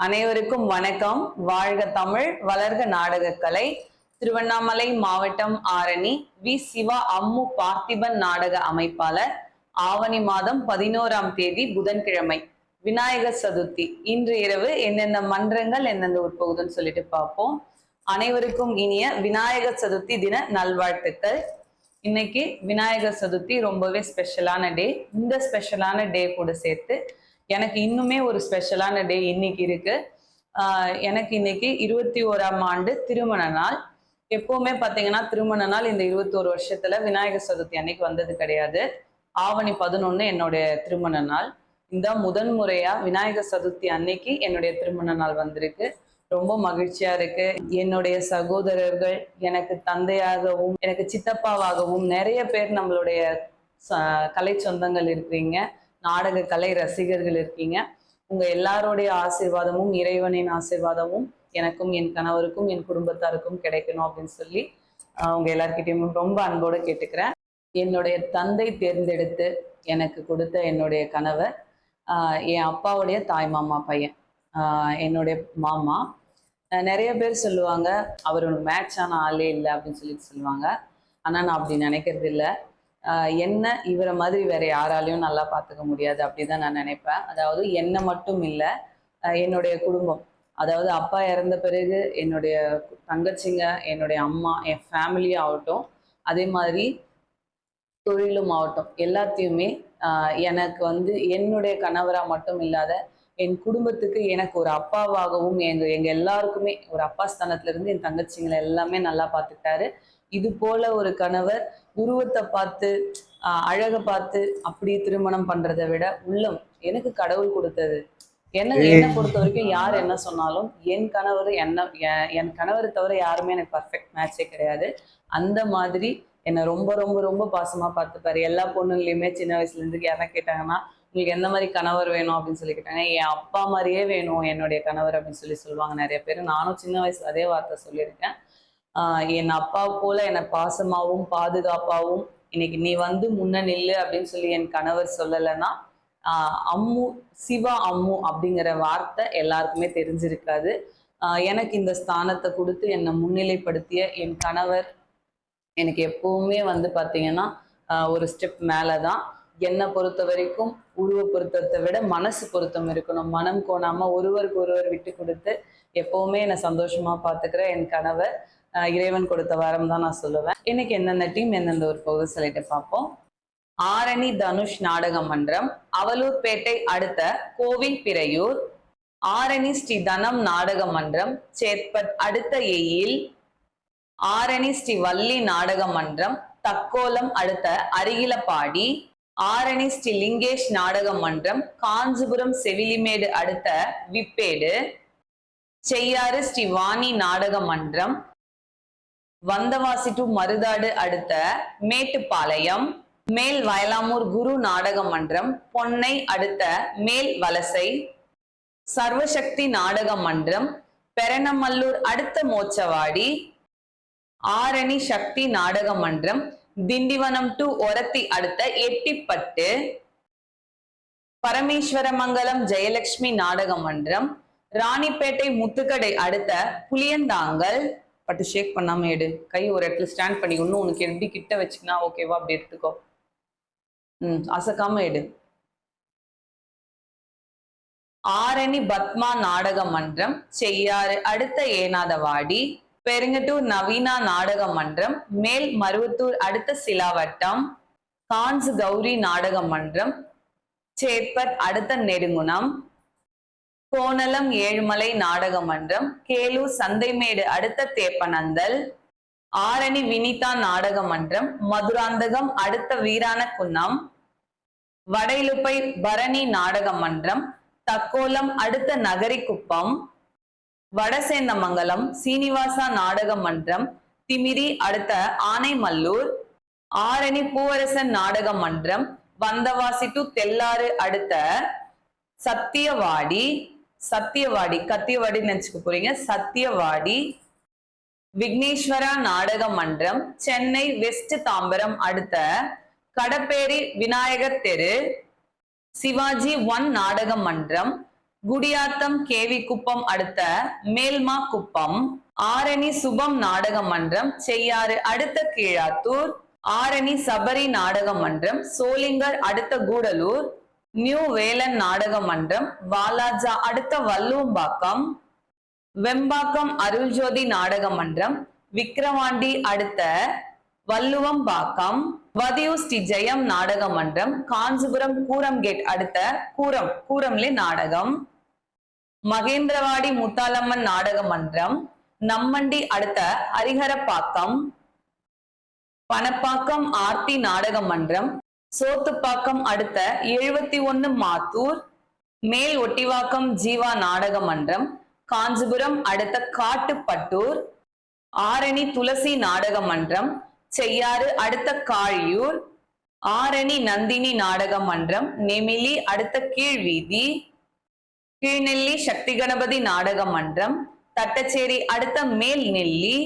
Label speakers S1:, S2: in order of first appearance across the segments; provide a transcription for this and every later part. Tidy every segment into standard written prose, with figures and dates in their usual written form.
S1: அனைவருக்கும் வணக்கம். வாழ்க தமிழ், வளர்க நாடகக்கலை. திருவண்ணாமலை மாவட்டம் ஆரணி வி சிவா அம்மு பார்த்திபன் நாடக அமைப்பாளர். ஆவணி மாதம் 11ஆம் தேதி புதன்கிழமை விநாயகர் சதுர்த்தி. இன்று இரவு எந்தெந்த மன்றங்கள் எந்தெந்த உட்பகுதுன்னு சொல்லிட்டு பார்ப்போம். அனைவருக்கும் இனிய விநாயகர் சதுர்த்தி தின நல்வாழ்த்துக்கள். இன்னைக்கு விநாயகர் சதுர்த்தி ரொம்பவே ஸ்பெஷலான டே. இந்த ஸ்பெஷலான டே கூட சேர்த்து எனக்கு இன்னுமே ஒரு ஸ்பெஷலான டே இன்னைக்கு இருக்கு. எனக்கு இன்னைக்கு 21ஆம் ஆண்டு திருமண நாள். எப்பவுமே பாத்தீங்கன்னா திருமண நாள் இந்த 21 வருஷத்துல விநாயகர் சதுர்த்தி அன்னைக்கு வந்தது கிடையாது. ஆவணி 11 என்னுடைய திருமண நாள். இந்த முதன் முறையா விநாயகர் சதுர்த்தி அன்னைக்கு என்னுடைய திருமண நாள் வந்திருக்கு. ரொம்ப மகிழ்ச்சியா இருக்கு. என்னுடைய சகோதரர்கள், எனக்கு தந்தையாகவும் எனக்கு சித்தப்பாவாகவும் நிறைய பேர் நம்மளுடைய கலை சொந்தங்கள் இருக்கிறீங்க, நாடக கலை ரசிகர்கள் இருக்கீங்க. உங்க எல்லாருடைய ஆசீர்வாதமும் இறைவனின் ஆசீர்வாதமும் எனக்கும் என் கணவருக்கும் என் குடும்பத்தாருக்கும் கிடைக்கணும் அப்படின்னு சொல்லி உங்க எல்லார்கிட்டையும் ரொம்ப அன்போடு கேட்டுக்கிறேன். என்னுடைய தந்தை தேர்ந்தெடுத்து எனக்கு கொடுத்த என்னுடைய கணவர் என் அப்பாவுடைய தாய் மாமா பையன், என்னுடைய மாமா. நிறைய பேர் சொல்லுவாங்க அவர் ஒரு மேட்சான ஆளே இல்லை அப்படின்னு சொல்லிட்டு சொல்லுவாங்க. ஆனா நான் அப்படி நினைக்கிறது இல்லை. என்ன இவரை மாதிரி வேற யாராலையும் நல்லா பார்த்துக்க முடியாது அப்படிதான் நான் நினைப்பேன். அதாவது என்ன மட்டும் இல்லை, என்னுடைய குடும்பம், அதாவது அப்பா இறந்த பிறகு என்னுடைய தங்கச்சிங்க, என்னுடைய அம்மா, என் ஃபேமிலி ஆகட்டும், அதே மாதிரி தொழிலும் ஆகட்டும், எல்லாத்தையுமே எனக்கு என்னுடைய கணவரா மட்டும் இல்லாத என் குடும்பத்துக்கு எனக்கு ஒரு அப்பாவாகவும் எங்க எல்லாருக்குமே ஒரு அப்பா ஸ்தானத்துல இருந்து என் தங்கச்சிங்களை எல்லாமே நல்லா பார்த்துக்கிட்டாரு. இது போல ஒரு கணவர் உருவத்தை பார்த்து அழகை பார்த்து அப்படி திருமணம் பண்றதை விட உள்ளம் எனக்கு கடவுள் கொடுத்தது. என்னை பொறுத்த வரைக்கும் யார் என்ன சொன்னாலும் என் கணவரை தவிர யாருமே எனக்கு பர்ஃபெக்ட் மேட்சே கிடையாது. அந்த மாதிரி என்னை ரொம்ப ரொம்ப ரொம்ப பாசமா பார்த்துப்பாரு. எல்லா பொண்ணுங்களையுமே சின்ன வயசுல இருந்து யாரா கேட்டாங்கன்னா உங்களுக்கு எந்த மாதிரி கணவர் வேணும் அப்படின்னு சொல்லி கேட்டாங்க. என் அப்பா மாதிரியே வேணும் என்னுடைய கணவர் அப்படின்னு சொல்லுவாங்க நிறைய பேர். நானும் சின்ன வயசுல அதே வார்த்தை சொல்லியிருக்கேன். என் அப்பா போல என்னை பாசமாவும் பாதுகாப்பாவும் இன்னைக்கு நீ முன்ன நில்லு அப்படின்னு சொல்லி என் கணவர் சொல்லலைன்னா அம்மு, சிவா அம்மு அப்படிங்கிற வார்த்தை எல்லாருக்குமே தெரிஞ்சிருக்காது. எனக்கு இந்த ஸ்தானத்தை கொடுத்து என்னை முன்னிலைப்படுத்திய என் கணவர் எனக்கு எப்பவுமே பார்த்தீங்கன்னா ஒரு ஸ்டெப் மேலதான். என்னை பொறுத்த வரைக்கும் உருவ பொருத்தத்தை விட மனசு பொருத்தம் இருக்கணும். மனம் கோணாம ஒருவருக்கு ஒருவர் விட்டு கொடுத்து எப்பவுமே என்னை சந்தோஷமா பார்த்துக்கிற என் கணவர் இறைவன் கொடுத்த வாரம் தான் நான் சொல்லுவேன். இன்னைக்கு எந்தெந்த டீம் எந்தெந்த ஒரு பகுதி சொல்லிட்டு பார்ப்போம். ஆரணி தனுஷ் நாடக மன்றம், அவலூர்பேட்டை அடுத்த கோவில் பிறையூர். ஆரணி ஸ்ரீ தனம் நாடக மன்றம், சேத்பட் அடுத்த எயில். ஆரணி ஸ்ரீ வள்ளி நாடக மன்றம், தக்கோலம் அடுத்த அரிகிலப்பாடி. ஆரணி ஸ்ரீ லிங்கேஷ் நாடக மன்றம், காஞ்சிபுரம் செவிலிமேடு அடுத்த விப்பேடு. செய்யாறு ஸ்ரீ வாணி நாடக மன்றம், வந்தவாசி டு மருதாடு அடுத்த மேட்டுப்பாளையம். மேல் வயலாமூர் குரு நாடக மன்றம், பொன்னை அடுத்த மேல் வலசை. சர்வசக்தி நாடக மன்றம், பெரணமல்லூர் அடுத்த மோச்சவாடி. ஆரணி சக்தி நாடக மன்றம், திண்டிவனம் டு ஒரத்தி அடுத்த எட்டிப்பட்டு. பரமேஸ்வரமங்கலம் ஜெயலட்சுமி நாடக மன்றம், ராணிப்பேட்டை முத்துக்கடை அடுத்த புளியந்தாங்கல். பட்டு ஷேக் பண்ணாம எடு, கை ஒரு இடத்துல ஸ்டாண்ட் பண்ணி இன்னும் உனக்கு எப்படி கிட்ட வச்சுக்கினா ஓகேவா, அப்படி எடுத்துக்கோ. அசக்காம எடு. ஆரணி பத்மா நாடக மன்றம், செய்யாறு அடுத்த ஏனாதவாடி. பெருங்கட்டூர் நவீனா நாடக மன்றம், மேல் மருவத்தூர் அடுத்த சிலாவட்டம். கான்ஸ் கௌரி நாடக மன்றம், சேத்பட் அடுத்த நெடுங்குணம். கோணலம் ஏழுமலை நாடக மன்றம், கேலூர் சந்தைமேடு அடுத்த தேப்பனந்தல். ஆரணி வினிதா நாடக மன்றம், மதுராந்தகம் அடுத்த வீரானகுன்னம். வடைலுப்பை பரணி நாடக மன்றம், தக்கோலம் அடுத்த நகரிக்குப்பம். வடசேந்தமங்கலம் சீனிவாசா நாடக மன்றம், திமிரி அடுத்த ஆனைமல்லூர். ஆரணி பூவரசன் நாடக மன்றம், வந்தவாசி டு தெல்லாறு அடுத்த சத்தியவாடி. கத்தியவாடி நினைச்சுக்க போறீங்க, சத்தியவாடி. விக்னேஸ்வரா நாடக மன்றம், சென்னை வெஸ்ட் தாம்பரம் அடுத்த கடப்பேரி விநாயகர் தெரு. சிவாஜி 1 நாடக மன்றம், குடியாத்தம் கேவி குப்பம் அடுத்த மேல்மா குப்பம். ஆரணி சுபம் நாடக மன்றம் செய்யாறு அடுத்த கீழாத்தூர். ஆரணி சபரி நாடக மன்றம் சோளிங்கர் அடுத்த கூடலூர். நியூ வேலன் நாடக மன்றம் வாலாஜா அடுத்த வல்லூம்பாக்கம். வெம்பாக்கம் அருள்ஜோதி நாடக மன்றம் விக்கிரவாண்டி அடுத்த வள்ளுவம்பாக்கம். வதியூர் ஸ்ரீ ஜெயம் நாடக மன்றம் காஞ்சிபுரம் கூரம் கேட் அடுத்த கூரம்லே நாடகம். மகேந்திரவாடி முத்தாலம்மன் நாடக மன்றம் நம்மண்டி அடுத்த ஹரிஹரப்பாக்கம். பணப்பாக்கம் ஆர்த்தி நாடக மன்றம் சோத்துப்பாக்கம் அடுத்த 71 மாத்தூர். மேல் ஒட்டிவாக்கம் ஜீவா நாடக மன்றம் காஞ்சிபுரம் அடுத்த காட்டுப்பட்டூர். ஆரணி துளசி நாடக மன்றம் செய்யாறு அடுத்த காழியூர். ஆரணி நந்தினி நாடக மன்றம் நெமிலி அடுத்த கீழ்வீதி. கீழ்நெல்லி சக்தி கணபதி நாடக மன்றம் தட்டச்சேரி அடுத்த மேல் நெல்லி.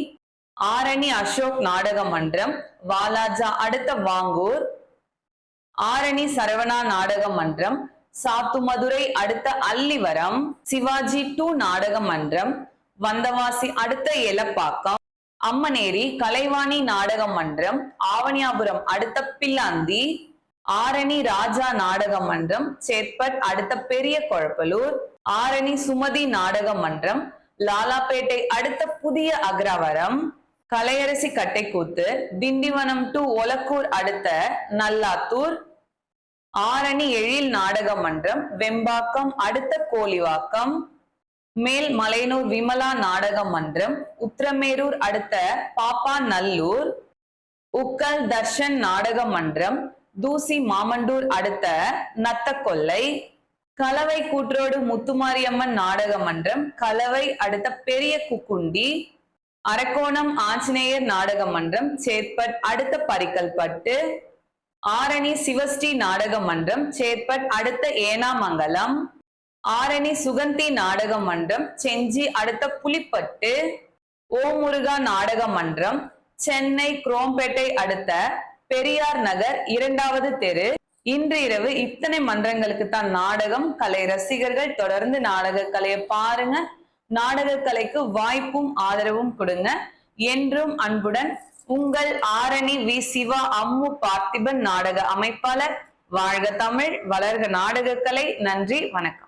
S1: ஆரணி அசோக் நாடக மன்றம் வாலாஜா அடுத்த வாங்கூர். ஆரணி சரவணா நாடக மன்றம் சாத்துமதுரை அடுத்த அல்லிவரம். சிவாஜி 2 நாடக மன்றம் வந்தவாசி அடுத்த எலப்பாக்கம். அம்மனேரி கலைவாணி நாடக மன்றம் ஆவணியாபுரம் அடுத்த பில்லாந்தி. ஆரணி ராஜா நாடக மன்றம் சேத்பட் அடுத்த பெரிய கொழப்பலூர். ஆரணி சுமதி நாடக மன்றம் லாலாப்பேட்டை அடுத்த புதிய அக்ரவரம். கலையரசி கட்டைக்கூத்து திண்டிவனம் டு ஒலக்கூர் அடுத்த நல்லாத்தூர். ஆரணி எழில் நாடக மன்றம் வெம்பாக்கம் அடுத்த கோலிவாக்கம். மேல் மலையனூர் விமலா நாடக மன்றம் உத்திரமேரூர் அடுத்த பாப்பா நல்லூர். உக்கல் தர்ஷன் நாடக மன்றம் தூசி மாமண்டூர் அடுத்த நத்தக்கொல்லை. கலவை கூற்றோடு முத்துமாரியம்மன் நாடக மன்றம் கலவை அடுத்த பெரிய குக்குண்டி. அரக்கோணம் ஆஞ்சநேயர் நாடக மன்றம் சேத்பட் அடுத்த பரிக்கல்பட்டு. ஆரணி சிவஸ்ரீ நாடக மன்றம் சேத்பட் அடுத்த ஏனாமங்கலம். ஆரணி சுகந்தி நாடக மன்றம் செஞ்சி அடுத்த புலிப்பட்டு. ஓமுருகா நாடக மன்றம் சென்னை குரோம்பேட்டை அடுத்த பெரியார் நகர் 2வது தெரு. இன்று இரவு இத்தனை மன்றங்களுக்கு தான் நாடகம். கலை ரசிகர்கள் தொடர்ந்து நாடக கலையை பாருங்க. நாடக கலைக்கு வாய்ப்பும் ஆதரவும் கொடுங்க. என்றும் அன்புடன் உங்கள் ஆரணி வி சிவா அம்மு பார்த்திபன் நாடக அமைப்பாளர். வாழ்க தமிழ், வளர்க நாடக கலை. நன்றி, வணக்கம்.